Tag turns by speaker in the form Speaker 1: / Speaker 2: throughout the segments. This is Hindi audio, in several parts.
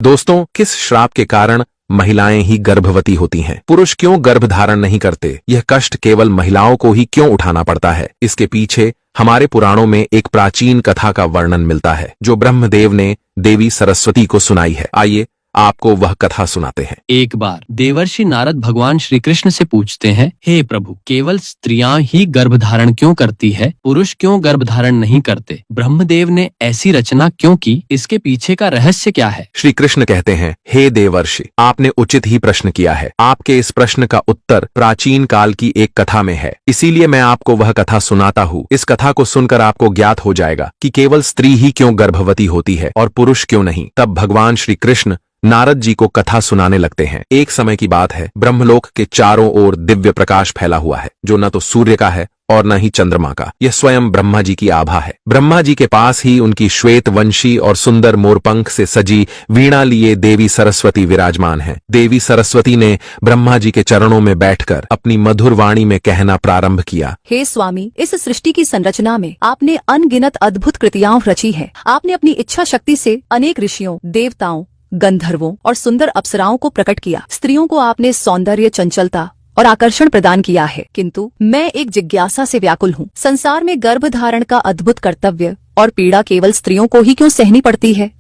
Speaker 1: दोस्तों, किस श्राप के कारण महिलाएं ही गर्भवती होती हैं? पुरुष क्यों गर्भ धारण नहीं करते? यह कष्ट केवल महिलाओं को ही क्यों उठाना पड़ता है? इसके पीछे हमारे पुराणों में एक प्राचीन कथा का वर्णन मिलता है जो ब्रह्मदेव ने देवी सरस्वती को सुनाई है। आइए आपको वह कथा सुनाते हैं।
Speaker 2: एक बार देवर्षि नारद भगवान श्री कृष्ण से पूछते हैं, हे प्रभु, केवल स्त्रियां ही गर्भ धारण क्यों करती है? पुरुष क्यों गर्भ धारण नहीं करते? ब्रह्मदेव ने ऐसी रचना क्यों की? इसके पीछे का रहस्य क्या है?
Speaker 1: श्री कृष्ण कहते हैं, हे देवर्षि, आपने उचित ही प्रश्न किया है। आपके इस प्रश्न का उत्तर प्राचीन काल की एक कथा में है, इसीलिए मैं आपको वह कथा सुनाता हूँ। इस कथा को सुनकर आपको ज्ञात हो जाएगा कि केवल स्त्री ही क्यों गर्भवती होती है और पुरुष क्यों नहीं। तब भगवान श्री कृष्ण नारद जी को कथा सुनाने लगते हैं। एक समय की बात है, ब्रह्मलोक के चारों ओर दिव्य प्रकाश फैला हुआ है जो न तो सूर्य का है और न ही चंद्रमा का। यह स्वयं ब्रह्मा जी की आभा है। ब्रह्मा जी के पास ही उनकी श्वेत वंशी और सुंदर मोरपंख से सजी वीणा लिए देवी सरस्वती विराजमान है। देवी सरस्वती ने ब्रह्मा जी के चरणों में बैठकर अपनी मधुर वाणी में कहना प्रारंभ किया,
Speaker 3: हे स्वामी, इस सृष्टि की संरचना में आपने अनगिनत अद्भुत कृतियां रची है। आपने अपनी इच्छा शक्ति से अनेक ऋषियों, देवताओं, गंधर्वों और सुंदर अप्सराओं को प्रकट किया। स्त्रियों को आपने सौंदर्य, चंचलता और आकर्षण प्रदान किया है, किंतु मैं एक जिज्ञासा से व्याकुल हूँ। संसार में गर्भ धारण का अद्भुत कर्तव्य और पीड़ा केवल स्त्रियों को ही क्यों सहनी पड़ती है?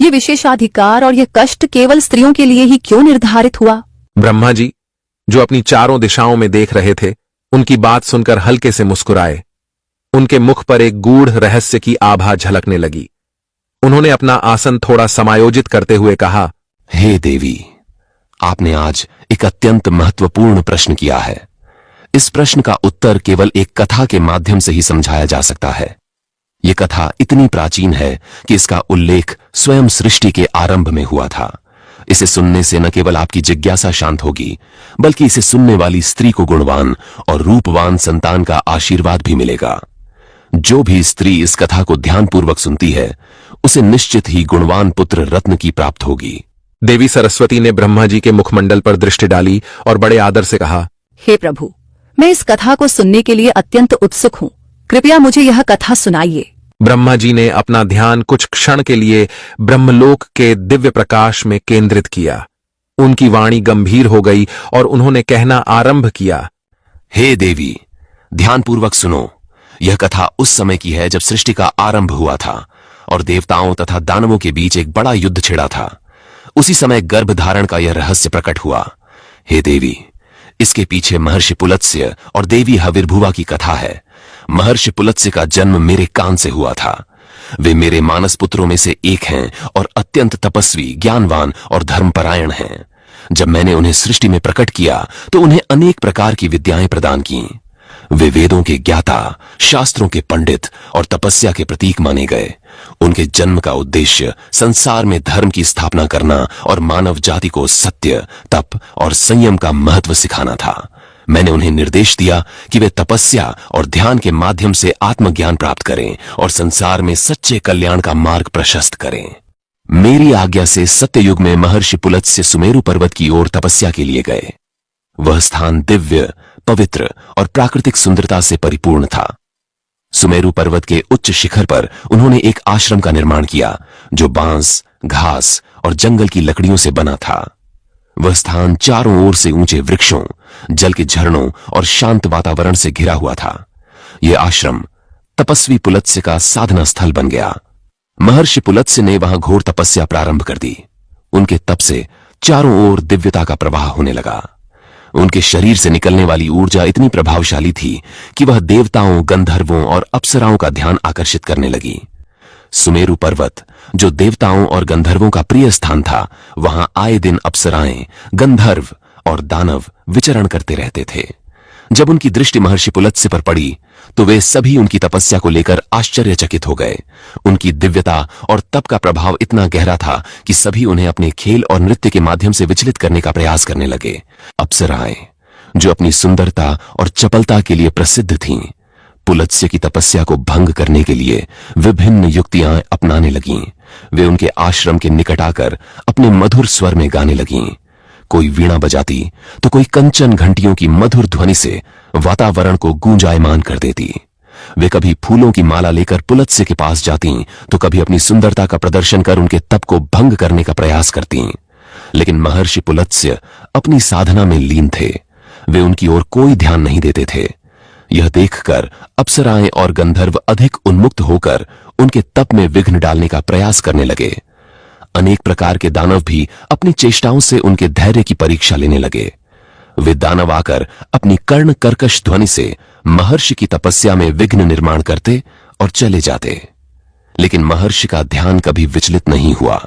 Speaker 3: ये विशेषाधिकार और यह कष्ट केवल स्त्रियों के लिए ही क्यों निर्धारित हुआ?
Speaker 1: ब्रह्मा जी, जो अपनी चारों दिशाओं में देख रहे थे, उनकी बात सुनकर हल्के से मुस्कुराए। उनके मुख पर एक गूढ़ रहस्य की आभा झलकने लगी। उन्होंने अपना आसन थोड़ा समायोजित करते हुए कहा,
Speaker 4: हे देवी, आपने आज एक अत्यंत महत्वपूर्ण प्रश्न किया है। इस प्रश्न का उत्तर केवल एक कथा के माध्यम से ही समझाया जा सकता है। यह कथा इतनी प्राचीन है कि इसका उल्लेख स्वयं सृष्टि के आरंभ में हुआ था। इसे सुनने से न केवल आपकी जिज्ञासा शांत होगी, बल्कि इसे सुनने वाली स्त्री को गुणवान और रूपवान संतान का आशीर्वाद भी मिलेगा। जो भी स्त्री इस कथा को ध्यानपूर्वक सुनती है, उसे निश्चित ही गुणवान पुत्र रत्न की प्राप्त होगी।
Speaker 1: देवी सरस्वती ने ब्रह्मा जी के मुखमंडल पर दृष्टि डाली और बड़े आदर से कहा,
Speaker 3: हे प्रभु, मैं इस कथा को सुनने के लिए अत्यंत उत्सुक हूँ। कृपया मुझे यह कथा सुनाइए।
Speaker 1: ब्रह्मा जी ने अपना ध्यान कुछ क्षण के लिए ब्रह्मलोक के दिव्य प्रकाश में केंद्रित किया। उनकी वाणी गंभीर हो गई और उन्होंने कहना आरंभ किया,
Speaker 4: हे देवी, ध्यानपूर्वक सुनो। यह कथा उस समय की है जब सृष्टि का आरंभ हुआ था और देवताओं तथा दानवों के बीच एक बड़ा युद्ध छिड़ा था। उसी समय गर्भ धारण का यह रहस्य प्रकट हुआ। हे देवी, इसके पीछे महर्षि पुलत्स्य और देवी हविर्भुवा की कथा है। महर्षि पुलत्स्य का जन्म मेरे कान से हुआ था। वे मेरे मानस पुत्रों में से एक हैं और अत्यंत तपस्वी, ज्ञानवान और धर्मपरायण हैं। जब मैंने उन्हें सृष्टि में प्रकट किया तो उन्हें अनेक प्रकार की विद्याएं प्रदान की। वे वेदों के ज्ञाता, शास्त्रों के पंडित और तपस्या के प्रतीक माने गए। उनके जन्म का उद्देश्य संसार में धर्म की स्थापना करना और मानव जाति को सत्य, तप और संयम का महत्व सिखाना था। मैंने उन्हें निर्देश दिया कि वे तपस्या और ध्यान के माध्यम से आत्मज्ञान प्राप्त करें और संसार में सच्चे कल्याण का मार्ग प्रशस्त करें। मेरी आज्ञा से सत्ययुग में महर्षि पुलत्स्य सुमेरु पर्वत की ओर तपस्या के लिए गए। वह स्थान दिव्य, पवित्र और प्राकृतिक सुंदरता से परिपूर्ण था। सुमेरु पर्वत के उच्च शिखर पर उन्होंने एक आश्रम का निर्माण किया जो बांस, घास और जंगल की लकड़ियों से बना था। वह स्थान चारों ओर से ऊंचे वृक्षों, जल के झरनों और शांत वातावरण से घिरा हुआ था। यह आश्रम तपस्वी पुलत्स्य का साधना स्थल बन गया। महर्षि पुलत्स्य ने वहां घोर तपस्या प्रारंभ कर दी। उनके तप से चारों ओर दिव्यता का प्रवाह होने लगा। उनके शरीर से निकलने वाली ऊर्जा इतनी प्रभावशाली थी कि वह देवताओं, गंधर्वों और अप्सराओं का ध्यान आकर्षित करने लगी। सुमेरु पर्वत, जो देवताओं और गंधर्वों का प्रिय स्थान था, वहां आए दिन अप्सराएं, गंधर्व और दानव विचरण करते रहते थे। जब उनकी दृष्टि महर्षि पुलत्स्य पर पड़ी तो वे सभी उनकी तपस्या को लेकर आश्चर्यचकित हो गए। उनकी दिव्यता और तप का प्रभाव इतना गहरा था कि सभी उन्हें अपने खेल और नृत्य के माध्यम से विचलित करने का प्रयास करने लगे। अप्सराएं, जो अपनी सुंदरता और चपलता के लिए प्रसिद्ध थीं, पुलत्स्य की तपस्या को भंग करने के लिए विभिन्न युक्तियां अपनाने लगीं। वे उनके आश्रम के निकट आकर अपने मधुर स्वर में गाने लगीं। कोई वीणा बजाती तो कोई कंचन घंटियों की मधुर ध्वनि से वातावरण को गूंजायमान कर देती। वे कभी फूलों की माला लेकर पुलत्स्य के पास जाती तो कभी अपनी सुंदरता का प्रदर्शन कर उनके तप को भंग करने का प्रयास करती। लेकिन महर्षि पुलत्स्य अपनी साधना में लीन थे, वे उनकी ओर कोई ध्यान नहीं देते थे। यह देखकर अप्सराएं और गंधर्व अधिक उन्मुक्त होकर उनके तप में विघ्न डालने का प्रयास करने लगे। अनेक प्रकार के दानव भी अपनी चेष्टाओं से उनके धैर्य की परीक्षा लेने लगे। वे दानव आकर अपनी कर्ण कर्कश ध्वनि से महर्षि की तपस्या में विघ्न निर्माण करते और चले जाते, लेकिन महर्षि का ध्यान कभी विचलित नहीं हुआ।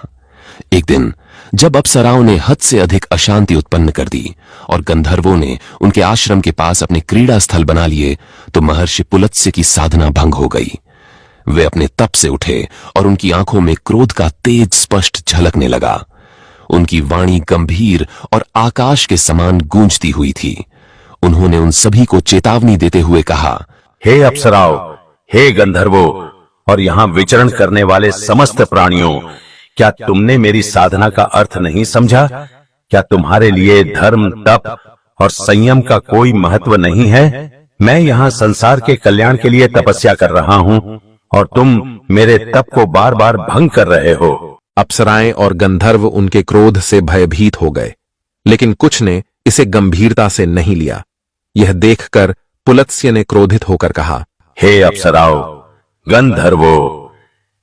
Speaker 4: एक दिन जब अप्सराओं ने हद से अधिक अशांति उत्पन्न कर दी और गंधर्वों ने उनके आश्रम के पास अपने क्रीड़ा स्थल बना लिए, तो महर्षि पुलत्स्य की साधना भंग हो गई। वे अपने तप से उठे और उनकी आंखों में क्रोध का तेज स्पष्ट झलकने लगा। उनकी वाणी गंभीर और आकाश के समान गूंजती हुई थी। उन्होंने उन सभी को चेतावनी देते हुए कहा,
Speaker 5: हे अप्सराओं, हे गंधर्वों और यहाँ विचरण करने वाले समस्त प्राणियों, क्या तुमने मेरी साधना का अर्थ नहीं समझा? क्या तुम्हारे लिए धर्म, तप और संयम का कोई महत्व नहीं है? मैं यहाँ संसार के कल्याण के लिए तपस्या कर रहा हूँ और तुम मेरे तप को बार बार भंग कर रहे हो।
Speaker 1: अप्सराएं और गंधर्व उनके क्रोध से भयभीत हो गए, लेकिन कुछ ने इसे गंभीरता से नहीं लिया। यह देखकर पुलत्स्य ने क्रोधित होकर कहा,
Speaker 5: हे अप्सराओं, गंधर्वों,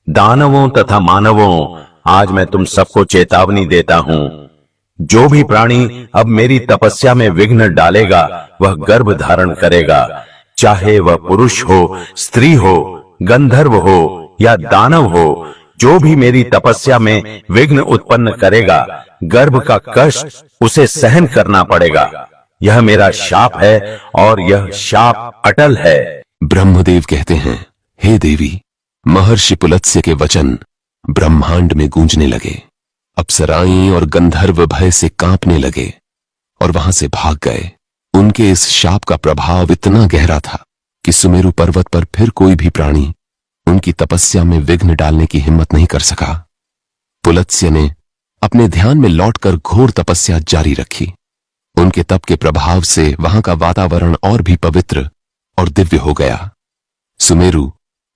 Speaker 5: दानवों तथा मानवों, आज मैं तुम सबको चेतावनी देता हूँ। जो भी प्राणी अब मेरी तपस्या में विघ्न डालेगा वह गर्भ धारण करेगा, चाहे वह पुरुष हो, स्त्री हो, गंधर्व हो या दानव हो। जो भी मेरी तपस्या में विघ्न उत्पन्न करेगा, गर्भ का कष्ट उसे सहन करना पड़ेगा। यह मेरा शाप है और यह शाप अटल है।
Speaker 4: ब्रह्मदेव कहते हैं, हे देवी, महर्षि पुलत्स्य के वचन ब्रह्मांड में गूंजने लगे। अप्सराएं और गंधर्व भय से कांपने लगे और वहां से भाग गए। उनके इस शाप का प्रभाव इतना गहरा था कि सुमेरु पर्वत पर फिर कोई भी प्राणी उनकी तपस्या में विघ्न डालने की हिम्मत नहीं कर सका। पुलत्स्य ने अपने ध्यान में लौटकर घोर तपस्या जारी रखी। उनके तप के प्रभाव से वहां का वातावरण और भी पवित्र और दिव्य हो गया। सुमेरु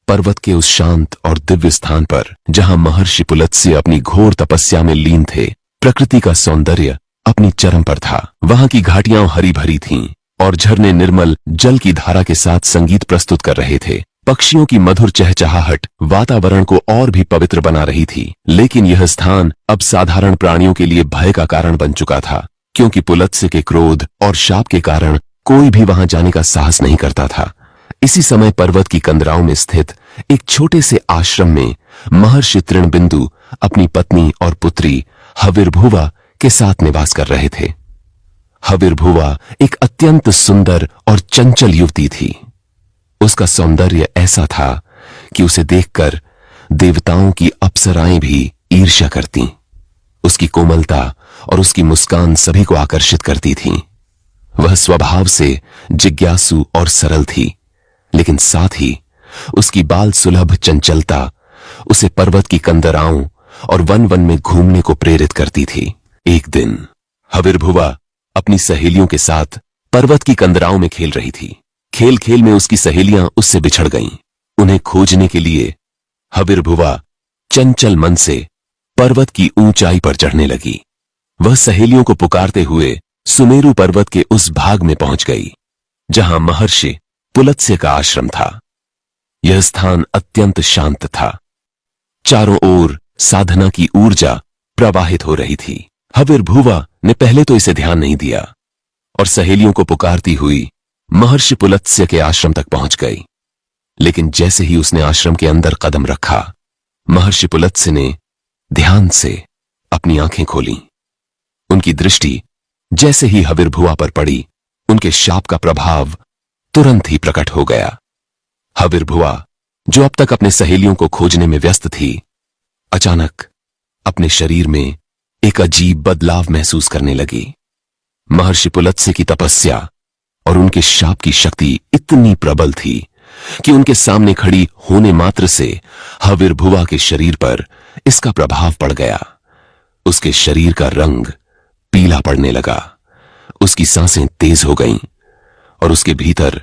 Speaker 4: पर्वत के उस शांत और दिव्य स्थान पर जहां महर्षि पुलत्स्य अपनी घोर तपस्या में लीन थे, प्रकृति का सौंदर्य अपनी चरम पर था। वहां की घाटियां हरी भरी थीं और झरने निर्मल जल की धारा के साथ संगीत प्रस्तुत कर रहे थे। पक्षियों की मधुर चहचहाहट वातावरण को और भी पवित्र बना रही थी। लेकिन यह स्थान अब साधारण प्राणियों के लिए भय का कारण बन चुका था, क्योंकि पुलत्स्य के क्रोध और शाप के कारण कोई भी वहां जाने का साहस नहीं करता था। इसी समय पर्वत की कंदराओं में स्थित एक छोटे से आश्रम में महर्षि तृणबिंदु अपनी पत्नी और पुत्री हविर्भुवा के साथ निवास कर रहे थे। हविर्भुवा एक अत्यंत सुंदर और चंचल युवती थी। उसका सौंदर्य ऐसा था कि उसे देखकर देवताओं की अप्सराएं भी ईर्ष्या करतीं। उसकी कोमलता और उसकी मुस्कान सभी को आकर्षित करती थी। वह स्वभाव से जिज्ञासु और सरल थी, लेकिन साथ ही उसकी बाल सुलभ चंचलता उसे पर्वत की कंदराओं और वन वन में घूमने को प्रेरित करती थी। एक दिन हविर्भुवा अपनी सहेलियों के साथ पर्वत की कंदराओं में खेल रही थी। खेल खेल में उसकी सहेलियां उससे बिछड़ गईं। उन्हें खोजने के लिए हविर्भुवा चंचल मन से पर्वत की ऊंचाई पर चढ़ने लगी। वह सहेलियों को पुकारते हुए सुमेरु पर्वत के उस भाग में पहुंच गई जहां महर्षि पुलत्स्य का आश्रम था। यह स्थान अत्यंत शांत था। चारों ओर साधना की ऊर्जा प्रवाहित हो रही थी। हविर्भुवा ने पहले तो इसे ध्यान नहीं दिया और सहेलियों को पुकारती हुई महर्षि पुलत्स्य के आश्रम तक पहुंच गई। लेकिन जैसे ही उसने आश्रम के अंदर कदम रखा, महर्षि पुलत्स्य ने ध्यान से अपनी आंखें खोलीं। उनकी दृष्टि जैसे ही हविर्भुवा पर पड़ी, उनके शाप का प्रभाव तुरंत ही प्रकट हो गया। हविर्भुवा, जो अब तक अपने सहेलियों को खोजने में व्यस्त थी, अचानक अपने शरीर में एक अजीब बदलाव महसूस करने लगी। महर्षि पुलत्स्य की तपस्या और उनके शाप की शक्ति इतनी प्रबल थी कि उनके सामने खड़ी होने मात्र से हविर्भुवा के शरीर पर इसका प्रभाव पड़ गया। उसके शरीर का रंग पीला पड़ने लगा, उसकी सांसें तेज हो गईं और उसके भीतर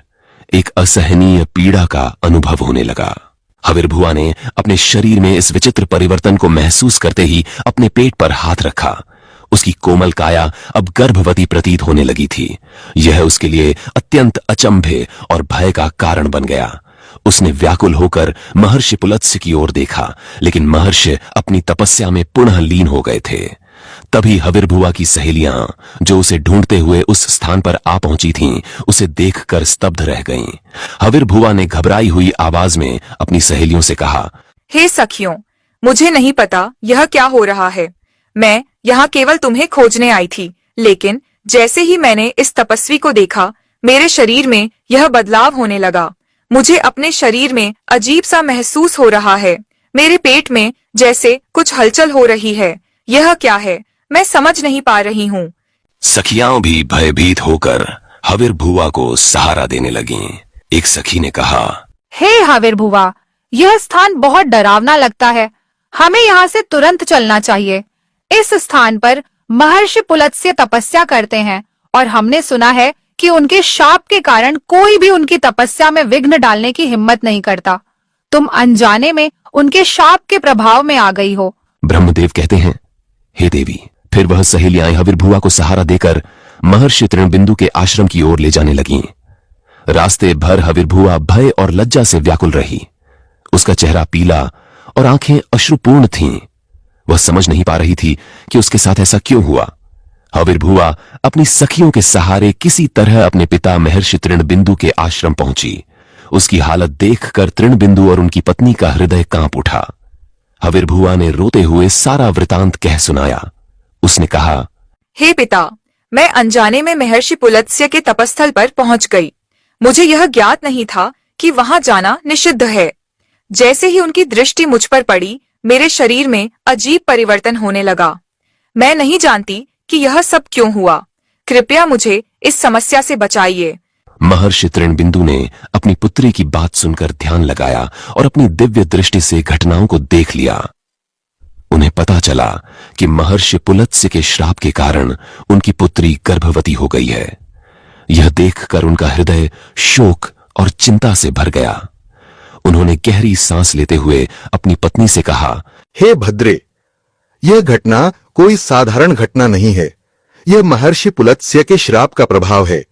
Speaker 4: एक असहनीय पीड़ा का अनुभव होने लगा। हविर्भुआ ने अपने शरीर में इस विचित्र परिवर्तन को महसूस करते ही अपने पेट पर हाथ रखा। उसकी कोमल काया अब गर्भवती प्रतीत होने लगी थी। यह उसके लिए अत्यंत अचंभे और भय का कारण बन गया। उसने व्याकुल होकर महर्षि पुलत्स्य की ओर देखा, लेकिन महर्षि अपनी तपस्या में पुनः लीन हो गए थे। तभी हविर्भुआ की सहेलियां, जो उसे ढूंढते हुए उस स्थान पर आ पहुंची थीं, उसे देखकर स्तब्ध रह गईं। हविर्भुआ ने घबराई हुई आवाज में अपनी सहेलियों से कहा,
Speaker 6: हे सखियों, मुझे नहीं पता यह क्या हो रहा है। मैं यहाँ केवल तुम्हें खोजने आई थी, लेकिन जैसे ही मैंने इस तपस्वी को देखा, मेरे शरीर में यह बदलाव होने लगा। मुझे अपने शरीर में अजीब सा महसूस हो रहा है। मेरे पेट में जैसे कुछ हलचल हो रही है। यह क्या है, मैं समझ नहीं पा रही हूँ।
Speaker 4: सखियां भी भयभीत होकर हविर्भुआ को सहारा देने लगीं। एक सखी ने कहा,
Speaker 7: हे हविर्भुआ, यह स्थान बहुत डरावना लगता है। हमें यहाँ से तुरंत चलना चाहिए। इस स्थान पर महर्षि पुलत्स्य तपस्या करते हैं और हमने सुना है कि उनके शाप के कारण कोई भी उनकी तपस्या में विघ्न डालने की हिम्मत नहीं करता। तुम अनजाने में उनके शाप के प्रभाव में आ गई हो।
Speaker 4: ब्रह्मदेव कहते हैं, हे देवी। फिर वह सहेलियां हविर्भुआ को सहारा देकर महर्षि तृणबिंदु के आश्रम की ओर ले जाने लगीं। रास्ते भर हविर्भुआ भय और लज्जा से व्याकुल रही। उसका चेहरा पीला और आंखें अश्रुपूर्ण थीं। वह समझ नहीं पा रही थी कि उसके साथ ऐसा क्यों हुआ। हविर्भुआ अपनी सखियों के सहारे किसी तरह अपने पिता महर्षि तृणबिंदु के आश्रम पहुंची। उसकी हालत देखकर तृणबिंदु और उनकी पत्नी का हृदय कांप उठा। हविर्भुआ ने रोते हुए सारा वृतांत कह सुनाया। उसने कहा,
Speaker 6: हे पिता, मैं अनजाने में महर्षि पुलत्स्य के तपस्थल पर पहुंच गई। मुझे यह ज्ञात नहीं था कि वहां जाना निषिद्ध है। जैसे ही उनकी दृष्टि मुझ पर पड़ी, मेरे शरीर में अजीब परिवर्तन होने लगा। मैं नहीं जानती कि यह सब क्यों हुआ। कृपया मुझे इस समस्या से बचाइए।
Speaker 4: महर्षि तृणबिंदु ने अपनी पुत्री की बात सुनकर ध्यान लगाया और अपनी दिव्य दृष्टि से घटनाओं को देख लिया। उन्हें पता चला कि महर्षि पुलत्स्य के श्राप के कारण उनकी पुत्री गर्भवती हो गई है। यह देखकर उनका हृदय शोक और चिंता से भर गया। उन्होंने गहरी सांस लेते हुए अपनी पत्नी से कहा,
Speaker 8: हे भद्रे, यह घटना कोई साधारण घटना नहीं है। यह महर्षि पुलत्स्य के श्राप का प्रभाव है।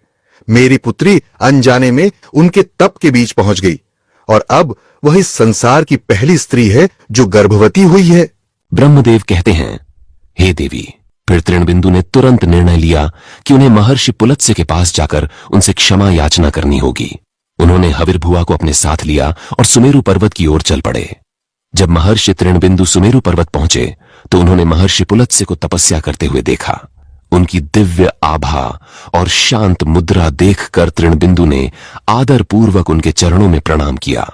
Speaker 8: मेरी पुत्री अनजाने में उनके तप के बीच पहुंच गई और अब वह इस संसार की पहली स्त्री है जो गर्भवती हुई है।
Speaker 4: ब्रह्मदेव कहते हैं, हे देवी। फिर तृणबिंदु ने तुरंत निर्णय लिया कि उन्हें महर्षि पुलत्स्य के पास जाकर उनसे क्षमा याचना करनी होगी। उन्होंने हविर्भुआ को अपने साथ लिया और सुमेरु पर्वत की ओर चल पड़े। जब महर्षि तृणबिंदु सुमेरु पर्वत पहुंचे तो उन्होंने महर्षि पुलत्स्य को तपस्या करते हुए देखा। उनकी दिव्य आभा और शांत मुद्रा देखकर तृणबिंदु ने आदर पूर्वक उनके चरणों में प्रणाम किया।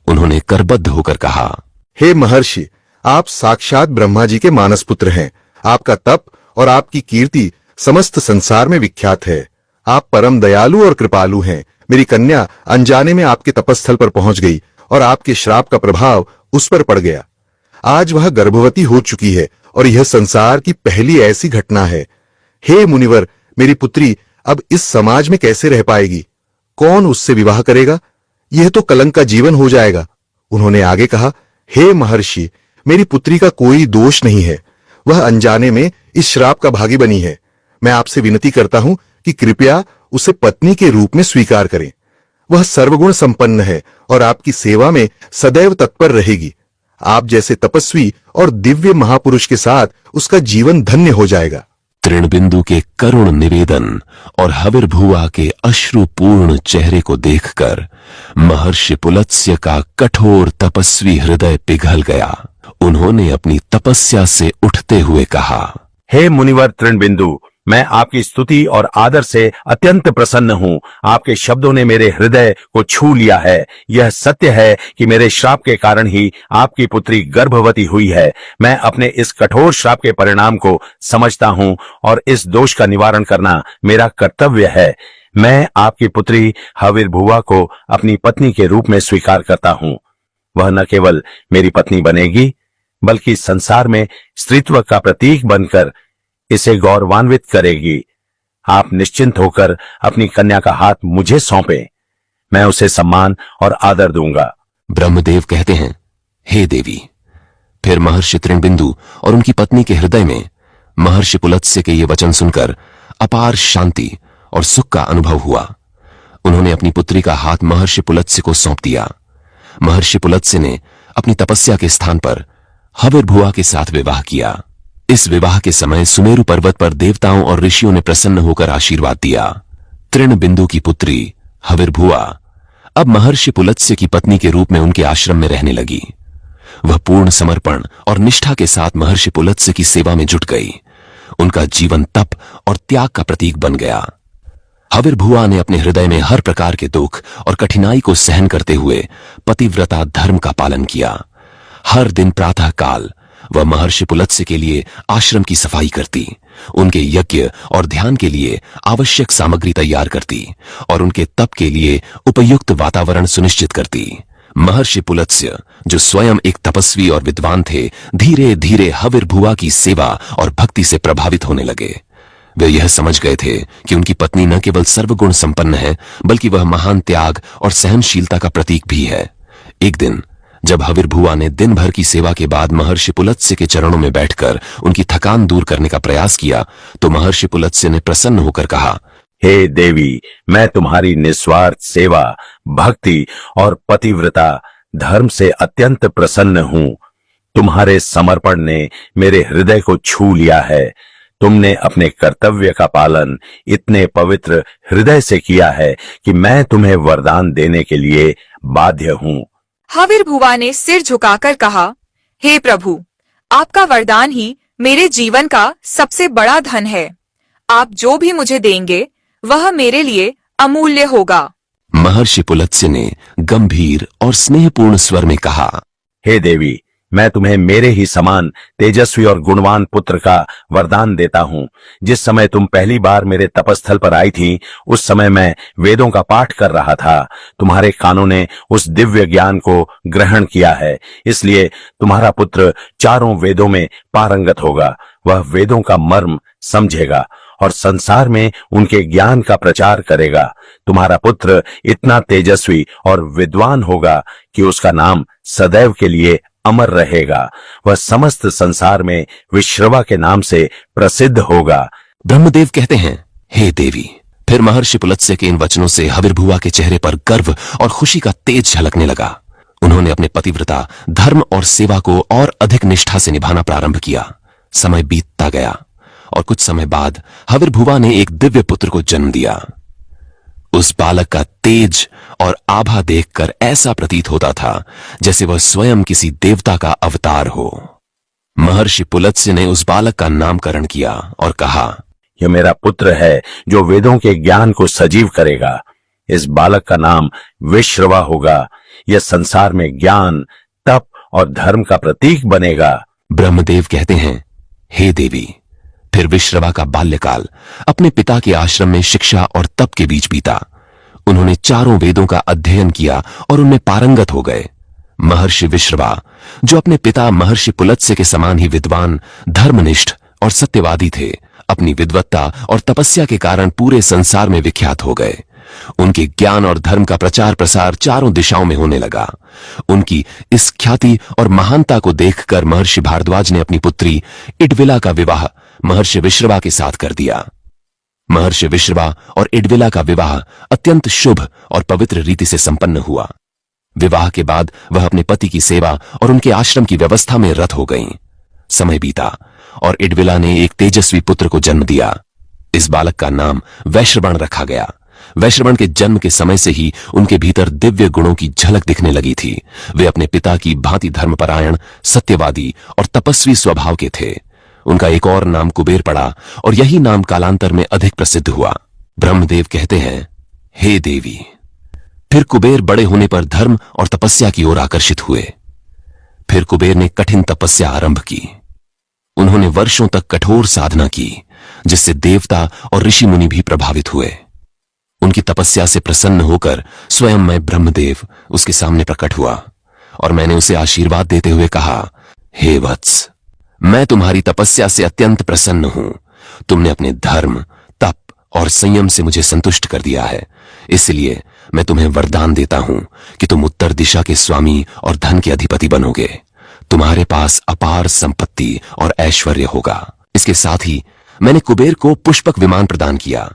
Speaker 4: उन्होंने करबद्ध होकर कहा,
Speaker 8: हे महर्षि, आप साक्षात ब्रह्मा जी के मानस पुत्र हैं। आपका तप और आपकी कीर्ति समस्त संसार में विख्यात है। आप परम दयालु और कृपालु हैं। मेरी कन्या अनजाने में आपके तपस्थल पर पहुंच गई और आपके श्राप का प्रभाव उस पर पड़ गया। आज वह गर्भवती हो चुकी है और यह संसार की पहली ऐसी घटना है। हे मुनिवर, मेरी पुत्री अब इस समाज में कैसे रह पाएगी? कौन उससे विवाह करेगा? यह तो कलंक का जीवन हो जाएगा। उन्होंने आगे कहा, हे महर्षि, मेरी पुत्री का कोई दोष नहीं है। वह अनजाने में इस श्राप का भागी बनी है। मैं आपसे विनती करता हूं कि कृपया उसे पत्नी के रूप में स्वीकार करें। वह सर्वगुण संपन्न है और आपकी सेवा में सदैव तत्पर रहेगी। आप जैसे तपस्वी और दिव्य महापुरुष के साथ उसका जीवन धन्य हो जाएगा।
Speaker 4: तृणबिंदु के करुण निवेदन और हविर्भुआ के अश्रुपूर्ण चेहरे को देखकर महर्षि पुलत्स्य का कठोर तपस्वी हृदय पिघल गया। उन्होंने अपनी तपस्या से उठते हुए कहा,
Speaker 5: हे मुनिवर तृणबिंदु, मैं आपकी स्तुति और आदर से अत्यंत प्रसन्न हूँ। आपके शब्दों ने मेरे हृदय को छू लिया है। यह सत्य है कि मेरे श्राप के कारण ही आपकी पुत्री गर्भवती हुई है। मैं अपने इस कठोर श्राप के परिणाम को समझता हूँ और इस दोष का निवारण करना मेरा कर्तव्य है। मैं आपकी पुत्री हविर्भुआ को अपनी पत्नी के रूप में स्वीकार करता हूँ। वह न केवल मेरी पत्नी बनेगी, बल्कि संसार में स्त्रीत्व का प्रतीक बनकर इसे गौरवान्वित करेगी। आप निश्चिंत होकर अपनी कन्या का हाथ मुझे सौंपें। मैं उसे सम्मान और आदर दूंगा।
Speaker 4: ब्रह्मदेव कहते हैं, हे देवी। फिर महर्षि तृणबिंदु और उनकी पत्नी के हृदय में महर्षि पुलत्स्य के ये वचन सुनकर अपार शांति और सुख का अनुभव हुआ। उन्होंने अपनी पुत्री का हाथ महर्षि पुलत्स्य को सौंप दिया। महर्षि पुलत्स्य ने अपनी तपस्या के स्थान पर हविर्भुआ के साथ विवाह किया। इस विवाह के समय सुमेरु पर्वत पर देवताओं और ऋषियों ने प्रसन्न होकर आशीर्वाद दिया। तृणबिंदु की पुत्री हविर्भुआ अब महर्षि पुलत्स्य की पत्नी के रूप में उनके आश्रम में रहने लगी। वह पूर्ण समर्पण और निष्ठा के साथ महर्षि पुलत्स्य की सेवा में जुट गई। उनका जीवन तप और त्याग का प्रतीक बन गया। हविर्भुआ ने अपने हृदय में हर प्रकार के दुख और कठिनाई को सहन करते हुए पतिव्रता धर्म का पालन किया। हर दिन प्रातः काल वह महर्षि पुलत्स्य के लिए आश्रम की सफाई करती, उनके यज्ञ और ध्यान के लिए आवश्यक सामग्री तैयार करती और उनके तप के लिए उपयुक्त वातावरण सुनिश्चित करती। महर्षि पुलत्स्य, जो स्वयं एक तपस्वी और विद्वान थे, धीरे धीरे हविर्भुआ की सेवा और भक्ति से प्रभावित होने लगे। वे यह समझ गए थे कि उनकी पत्नी न केवल सर्वगुण संपन्न है, बल्कि वह महान त्याग और सहनशीलता का प्रतीक भी है। एक दिन जब हविर्भुआ ने दिन भर की सेवा के बाद महर्षि पुलत्स्य के चरणों में बैठकर उनकी थकान दूर करने का प्रयास किया, तो महर्षि पुलत्स्य ने प्रसन्न होकर कहा,
Speaker 5: हे देवी, मैं तुम्हारी निस्वार्थ सेवा, भक्ति और पतिव्रता धर्म से अत्यंत प्रसन्न हूँ। तुम्हारे समर्पण ने मेरे हृदय को छू लिया है। तुमने अपने कर्तव्य का पालन इतने पवित्र हृदय से किया है कि मैं तुम्हें वरदान देने के लिए बाध्य हूँ।
Speaker 6: हविर्भुआ ने सिर झुकाकर कहा, हे प्रभु, आपका वरदान ही मेरे जीवन का सबसे बड़ा धन है। आप जो भी मुझे देंगे वह मेरे लिए अमूल्य होगा।
Speaker 4: महर्षि पुलत्स्य ने गंभीर और स्नेहपूर्ण स्वर में कहा,
Speaker 5: हे देवी, मैं तुम्हें मेरे ही समान तेजस्वी और गुणवान पुत्र का वरदान देता हूँ। जिस समय तुम पहली बार मेरे तपस्थल पर आई थी, उस समय मैं वेदों का पाठ कर रहा था। तुम्हारे कानों ने उस दिव्य ज्ञान को ग्रहण किया है, इसलिए तुम्हारा पुत्र चारों वेदों में पारंगत होगा। वह वेदों का मर्म समझेगा और संसार में उनके ज्ञान का प्रचार करेगा। तुम्हारा पुत्र इतना तेजस्वी और विद्वान होगा कि उसका नाम सदैव के लिए अमर रहेगा। वह समस्त संसार में विश्रवा के नाम से प्रसिद्ध होगा।
Speaker 4: ब्रह्मदेव कहते हैं, हे देवी। फिर महर्षि पुलत्स्य के इन वचनों से हविर्भुआ के चेहरे पर गर्व और खुशी का तेज झलकने लगा। उन्होंने अपने पतिव्रता धर्म और सेवा को और अधिक निष्ठा से निभाना प्रारंभ किया। समय बीतता गया और कुछ समय बाद हविर्भुआ ने एक दिव्य पुत्र को जन्म दिया। उस बालक का तेज और आभा देखकर ऐसा प्रतीत होता था जैसे वह स्वयं किसी देवता का अवतार हो। महर्षि पुलत्स्य ने उस बालक का नामकरण किया और कहा,
Speaker 5: यह मेरा पुत्र है जो वेदों के ज्ञान को सजीव करेगा। इस बालक का नाम विश्रवा होगा। यह संसार में ज्ञान, तप और धर्म का प्रतीक बनेगा।
Speaker 4: ब्रह्मदेव कहते हैं, हे देवी। फिर विश्रवा का बाल्यकाल अपने पिता के आश्रम में शिक्षा और तप के बीच बीता। उन्होंने चारों वेदों का अध्ययन किया और उनमें पारंगत हो गए। महर्षि विश्रवा, जो अपने पिता महर्षि पुलत्स्य के समान ही विद्वान, धर्मनिष्ठ और सत्यवादी थे, अपनी विद्वत्ता और तपस्या के कारण पूरे संसार में विख्यात हो गए। उनके ज्ञान और धर्म का प्रचार प्रसार चारों दिशाओं में होने लगा। उनकी इस ख्याति और महानता को देखकर महर्षि भारद्वाज ने अपनी पुत्री इडविला का विवाह महर्षि विश्रवा के साथ कर दिया। महर्षि विश्रवा और इडविला का विवाह अत्यंत शुभ और पवित्र रीति से संपन्न हुआ। विवाह के बाद वह अपने पति की सेवा और उनके आश्रम की व्यवस्था में रत हो गईं। समय बीता और इडविला ने एक तेजस्वी पुत्र को जन्म दिया। इस बालक का नाम वैश्रवण रखा गया। वैश्रवण के जन्म के समय से ही उनके भीतर दिव्य गुणों की झलक दिखने लगी थी। वे अपने पिता की भांति धर्मपरायण, सत्यवादी और तपस्वी स्वभाव के थे। उनका एक और नाम कुबेर पड़ा और यही नाम कालांतर में अधिक प्रसिद्ध हुआ। ब्रह्मदेव कहते हैं, हे देवी। फिर कुबेर बड़े होने पर धर्म और तपस्या की ओर आकर्षित हुए। फिर कुबेर ने कठिन तपस्या आरंभ की। उन्होंने वर्षों तक कठोर साधना की, जिससे देवता और ऋषि मुनि भी प्रभावित हुए। उनकी तपस्या से प्रसन्न होकर स्वयं मैं ब्रह्मदेव उसके सामने प्रकट हुआ और मैंने उसे आशीर्वाद देते हुए कहा, हे वत्स, मैं तुम्हारी तपस्या से अत्यंत प्रसन्न हूं। तुमने अपने धर्म, तप और संयम से मुझे संतुष्ट कर दिया है। इसलिए मैं तुम्हें वरदान देता हूं कि तुम उत्तर दिशा के स्वामी और धन के अधिपति बनोगे। तुम्हारे पास अपार संपत्ति और ऐश्वर्य होगा। इसके साथ ही मैंने कुबेर को पुष्पक विमान प्रदान किया।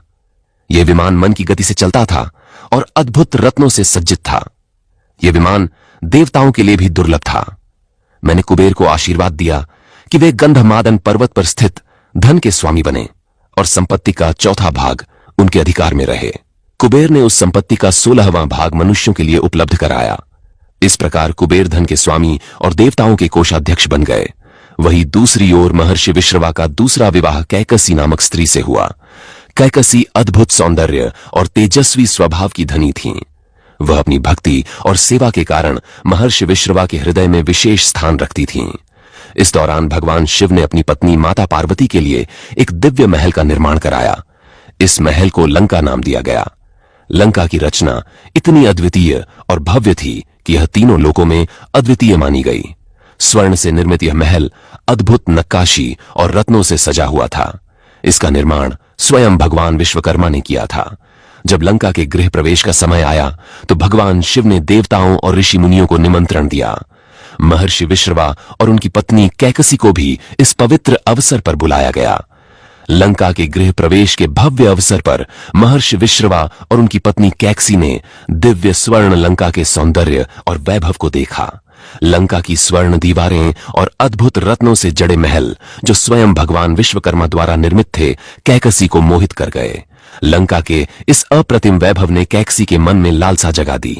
Speaker 4: यह विमान मन की गति से चलता था और अद्भुत रत्नों से सज्जित था। यह विमान देवताओं के लिए भी दुर्लभ था। मैंने कुबेर को आशीर्वाद दिया कि वे गंधमादन पर्वत पर स्थित धन के स्वामी बने और संपत्ति का चौथा भाग उनके अधिकार में रहे। कुबेर ने उस संपत्ति का 16वां भाग मनुष्यों के लिए उपलब्ध कराया। इस प्रकार कुबेर धन के स्वामी और देवताओं के कोषाध्यक्ष बन गए। वहीं दूसरी ओर महर्षि विश्रवा का दूसरा विवाह कैकसी नामक स्त्री से हुआ। कैकसी अद्भुत सौंदर्य और तेजस्वी स्वभाव की धनी थीं। वह अपनी भक्ति और सेवा के कारण महर्षि विश्रवा के हृदय में विशेष स्थान रखती थीं। इस दौरान भगवान शिव ने अपनी पत्नी माता पार्वती के लिए एक दिव्य महल का निर्माण कराया। इस महल को लंका नाम दिया गया। लंका की रचना इतनी अद्वितीय और भव्य थी कि यह तीनों लोकों में अद्वितीय मानी गई। स्वर्ण से निर्मित यह महल अद्भुत नक्काशी और रत्नों से सजा हुआ था। इसका निर्माण स्वयं भगवान विश्वकर्मा ने किया था। जब लंका के गृह प्रवेश का समय आया तो भगवान शिव ने देवताओं और ऋषि मुनियों को निमंत्रण दिया। महर्षि विश्रवा और उनकी पत्नी कैकसी को भी इस पवित्र अवसर पर बुलाया गया। लंका के गृह प्रवेश के भव्य अवसर पर महर्षि विश्रवा और उनकी पत्नी कैकसी ने दिव्य स्वर्ण लंका के सौंदर्य और वैभव को देखा। लंका की स्वर्ण दीवारें और अद्भुत रत्नों से जड़े महल जो स्वयं भगवान विश्वकर्मा द्वारा निर्मित थे, कैकसी को मोहित कर गए। लंका के इस अप्रतिम वैभव ने कैकसी के मन में लालसा जगा दी।